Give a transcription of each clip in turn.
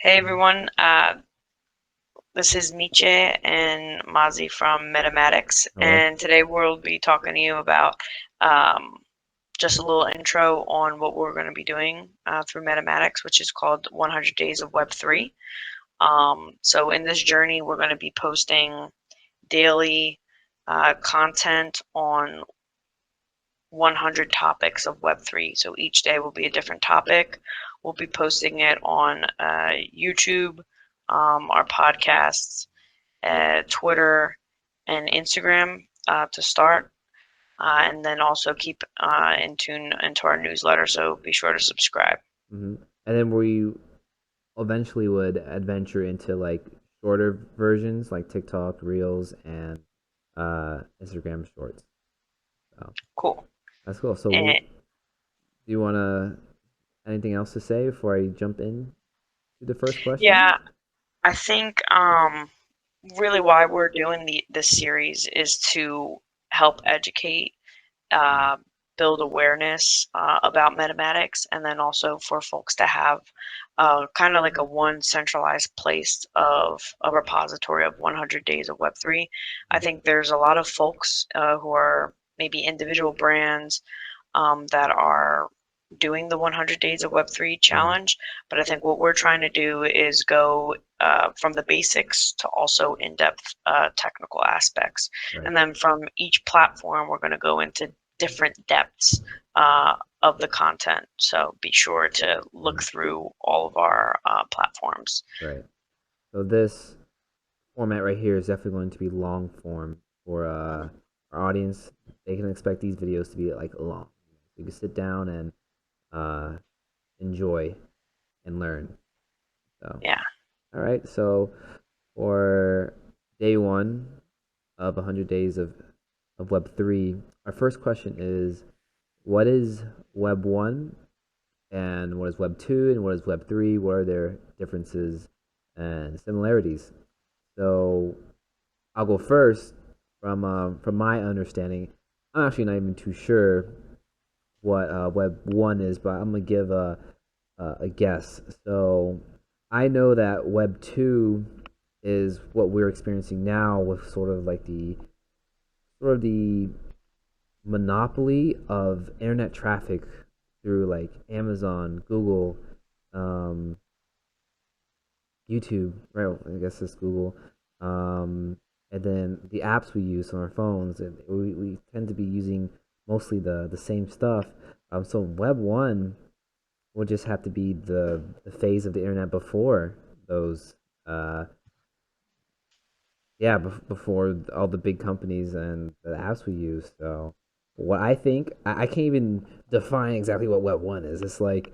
Hey everyone, this is Miche and Mazi from Metamatics, Hello. and today we'll be talking to you about um, just a little intro on what we're going to be doing through Metamatics, which is called 100 Days of Web3. So in this journey, we're going to be posting daily content on 100 topics of Web3. So each day will be a different topic. We'll be posting it on YouTube, our podcasts, Twitter, and Instagram to start. And then also keep in tune into our newsletter. So be sure to subscribe. And then we eventually would adventure into like shorter versions like TikTok, Reels, and Instagram Shorts. So Cool. that's cool. So And do you want to anything else to say before I jump in to the first question? yeah, I think really why we're doing this series is to help educate, uh, build awareness about mathematics, and then also for folks to have kind of like a one centralized place of a repository of 100 days of Web3. I think there's a lot of folks who are maybe individual brands that are doing the 100 days of Web3 Mm-hmm. challenge, but I think what we're trying to do is go from the basics to also in-depth technical aspects. Right. And then from each platform, we're going to go into different depths uh, of the content. So be sure to look Mm-hmm. through all of our platforms. Right. So this format right here is definitely going to be long form for our audience. They can expect these videos to be like long. You can sit down and uh, enjoy and learn. So, Yeah. all right. So for day one of 100 days of Web3, our first question is what is Web 1 and what is Web 2 and what is Web 3? What are their differences and similarities? So I'll go first from my understanding. I'm actually not even too sure what Web 1 is, but I'm going to give a guess. So I know that Web 2 is what we're experiencing now with sort of the monopoly of internet traffic through like Amazon, Google, um, YouTube, right? Well, I guess it's Google. Um, and then the apps we use on our phones, and we tend to be using mostly the same stuff. So Web 1 will just have to be the phase of the internet before those uh, yeah, before all the big companies and the apps we use. So, what I think, I can't even define exactly what Web 1 is. It's like,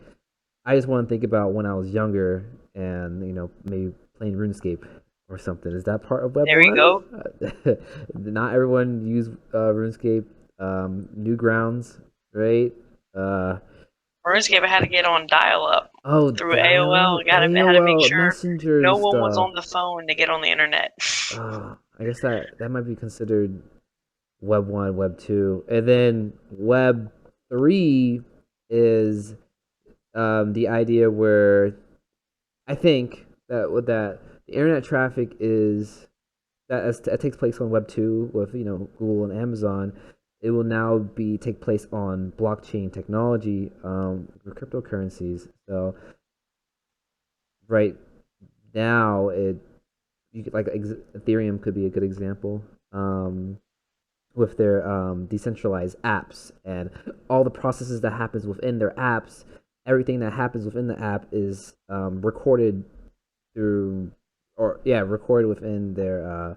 I just want to think about when I was younger and, maybe playing RuneScape or something. Is that part of Web There you 1? go. Not everyone use RuneScape. Newgrounds, right? Uh, RuneScape had to get on dial-up oh, through AOL. dial-up, Had to make AOL, sure Messenger and no one was stuff. on the phone to get on the internet. I guess that might be considered Web 1, Web 2. And then Web 3 is the idea where I think that the internet traffic is that takes place on Web 2 with Google and Amazon. It will now be take place on blockchain technology, or cryptocurrencies. So right now, you could, like Ethereum could be a good example. With their decentralized apps and all the processes that happens within their apps, everything that happens within the app is recorded through or yeah recorded within their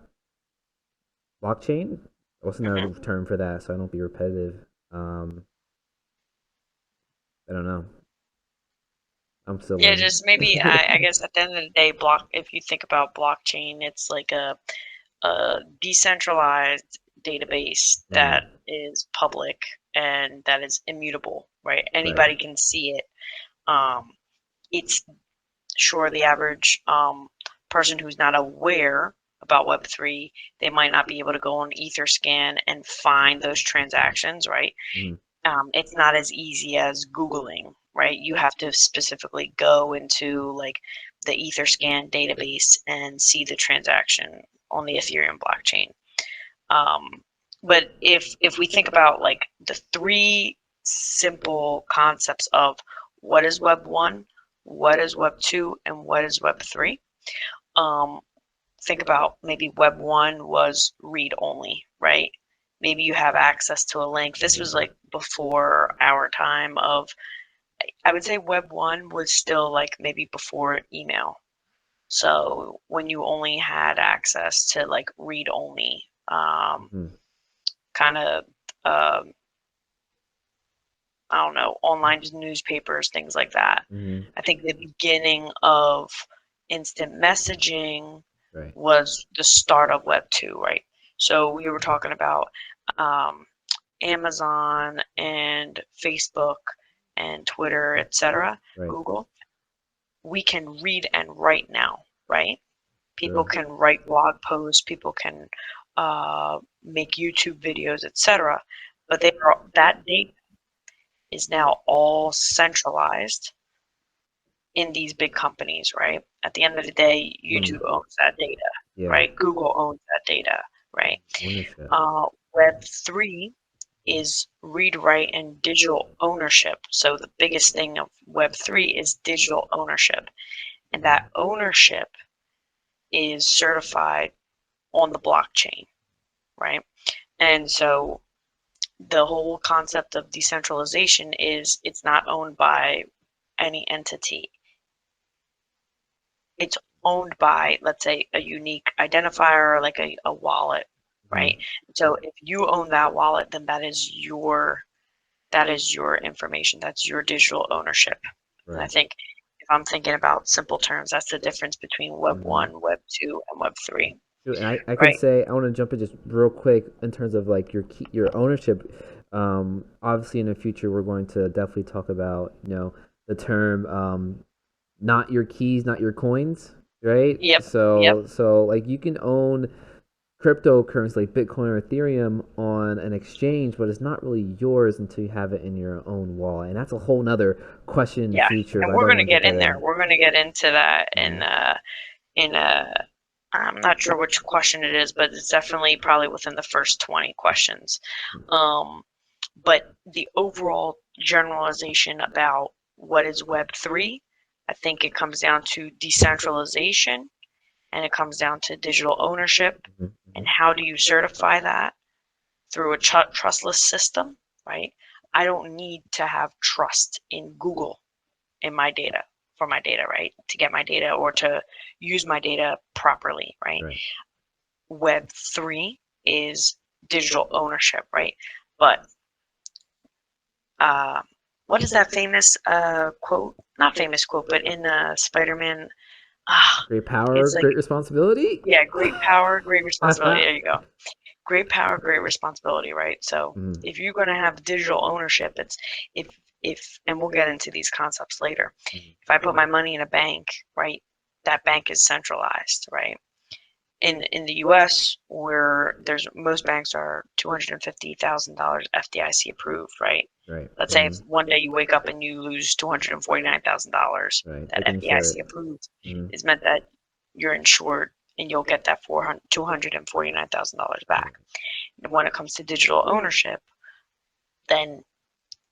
blockchain. What's another Mhm. term for that so I don't be repetitive? I don't know. I'm still Yeah, learning. just maybe I guess at the end of the day, if you think about blockchain, it's like a decentralized database Yeah, that is public and that is immutable, right? right. Anybody can see it. Um, it's sure the average person who's not aware about Web3, they might not be able to go on Etherscan and find those transactions, right? Mm-hmm. It's not as easy as Googling. right? You have to specifically go into like the Etherscan database and see the transaction on the Ethereum blockchain. But if we think about like the three simple concepts of what is Web 1, what is Web 2, and what is Web 3, um, think about maybe Web 1 was read only, right? Maybe you have access to a link. This was like before our time of, I would say Web 1 was still like maybe before email. So when you only had access to like read only, Mhm. kind of, um, I don't know, online newspapers, things like that. Mhm. I think the beginning of instant messaging Right. was the start of Web 2, right? So we were talking about um, Amazon and Facebook and Twitter, etc., Right. Google. We can read and write now, right? People True. can write blog posts, people can make YouTube videos, etc. But that data is now all centralized in these big companies, right? At the end of the day, Mm. YouTube owns that data, Yeah. right? Google owns that data, right? Ownership. Web3 is read, write, and digital ownership. So the biggest thing of Web3 is digital ownership. And that ownership is certified on the blockchain, right? And so the whole concept of decentralization is it's not owned by any entity. It's owned by, let's say, a unique identifier, like a wallet, Mhm. right? So if you own that wallet, then that is your information. That's your digital ownership. And I Right. think if I'm thinking about simple terms, that's the difference between Web Mhm. 1, Web 2, and Web 3, True, and I can right? say I want to jump in just real quick in terms of like your ownership. Obviously, in the future, we're going to definitely talk about the term not your keys, not your coins, right? Yep, yep, So like you can own cryptocurrency like Bitcoin or Ethereum on an exchange, but it's not really yours until you have it in your own wallet, and that's a whole nother question in the yeah. future. And But I we're don't going to want to jump get that in there. in. We're going to get into that Mhm. in I'm not sure which question it is, but it's definitely probably within the first 20 questions. Um, but the overall generalization about what is Web3, I think it comes down to decentralization and it comes down to digital ownership. Mhm. And Mhm. how do you certify that? Through a trustless system, right? I don't need to have trust in Google in my data for my data, right? To get my data or to use my data properly, right? Right. Web3 is digital ownership, right? But uh, what is that famous quote? Not famous quote, but in Spider-Man, Great power, it's like, great responsibility. yeah, great power, great responsibility. There you go. Great power, great responsibility, right? So Mhm. if you're going to have digital ownership, it's if and we'll get into these concepts later. Mhm. If I put my money in a bank, right, that bank is centralized, right? In the U.S., where there's most banks are $250,000 FDIC approved, right? Right. Let's say if Mhm. one day you wake up and you lose $249,000, Right. They that can insure FDIC it. approved Mhm. is meant that you're insured and you'll get that $249,000 back. And when it comes to digital ownership, then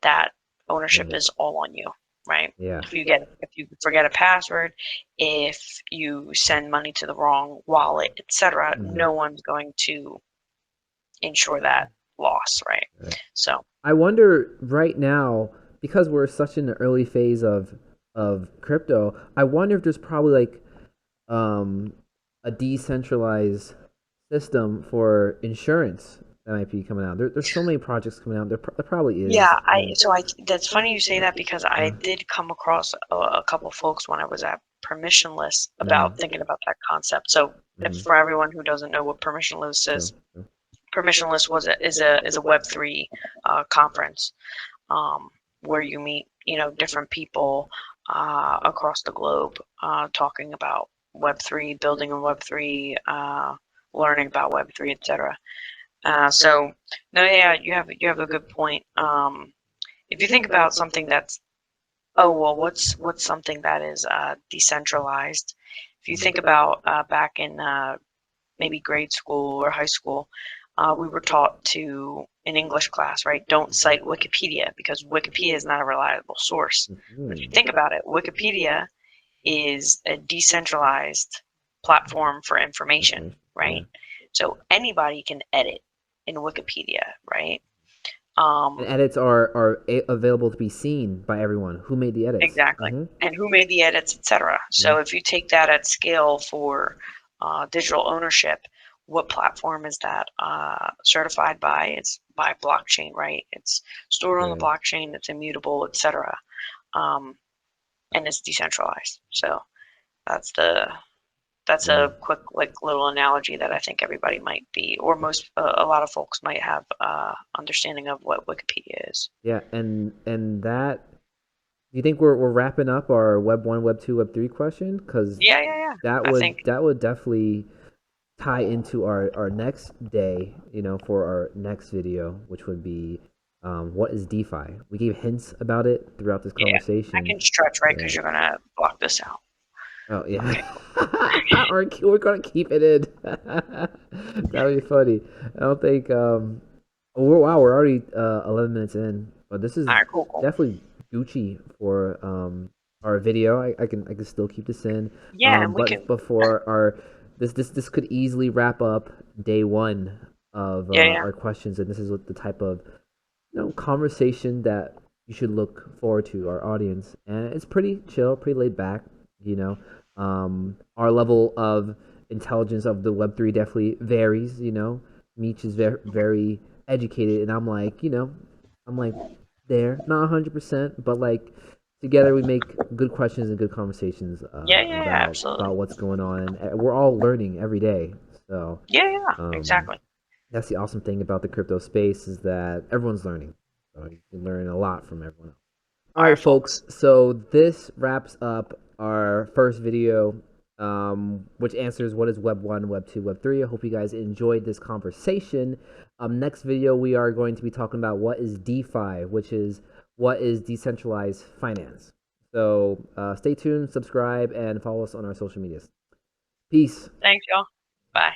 that ownership Mhm. is all on you, right? Yeah. If you forget a password, if you send money to the wrong wallet, etc., Mhm. no one's going to insure that loss, right? Right. So I wonder right now because we're such in the early phase of crypto. I wonder if there's probably like um, a decentralized system for insurance that might be coming out. There's so many projects coming out. There probably yeah, is. And, I that's funny you say that because I uh, did come across a couple folks when I was at permissionless mm, about thinking about that concept. So if mm, for everyone who doesn't know what permissionless true, is, true. permissionless is a Web3 conference, where you meet different people across the globe talking about Web3, building on Web3, learning about Web3, etc. So no, yeah, you have a good point. If you think about something that's Oh, well, what's something that is decentralized? If you think about back in maybe grade school or high school, we were taught to, in English class, right, don't cite Wikipedia because Wikipedia is not a reliable source. But if you Hmm. think about it, Wikipedia is a decentralized platform for information, Information. Yeah. right? So anybody can edit in Wikipedia, right? And Um, edits are available to be seen by everyone. Who made the edits? exactly. Mm-hmm. And who made the edits, etc. Mm-hmm. So if you take that at scale for digital ownership, what platform is that certified by? It's by blockchain, right? It's stored on the Yeah. blockchain, it's immutable, etc. Um, and it's decentralized. So that's the that's Yeah. a quick like little analogy that I think everybody might be, or most a lot of folks might have understanding of what Wikipedia is. Yeah. And that. Do you think we're wrapping up our Web 1, Web 2, Web 3 question? Because Yeah, yeah, yeah. that I think would that would definitely tie into our next day, for our next video, which would be what is DeFi. We gave hints about it throughout this yeah. I conversation. can stretch right Yeah. because you're gonna block this out. Oh yeah. Okay. Or we're gonna keep it in. That would be funny. I don't think. Wow, we're already 11 minutes in, but this is All right. Cool. Cool. definitely Gucci for our video. I can still keep this in. Yeah, and we But can. before our this could easily wrap up day one of Yeah, yeah, our questions, and this is what the type of conversation that you should look forward to our audience, and it's pretty chill, pretty laid back. You know, our level of intelligence of the Web3 definitely varies. Meech is very educated, and I'm like there, not 100%, but like together we make good questions and good conversations yeah, yeah, yeah. about Absolutely. what's going on. And we're all learning every day, so Yeah, yeah. um, Exactly. that's the awesome thing about the crypto space is that everyone's learning. So you can learn a lot from everyone else. All All right, right, folks. folks. So this wraps up our first video, which answers what is Web 1, Web 2, Web 3. I hope you guys enjoyed this conversation. Next video, we are going to be talking about what is DeFi, which is what is decentralized finance. So stay tuned, subscribe, and follow us on our social medias. Peace. Thanks, y'all. Bye.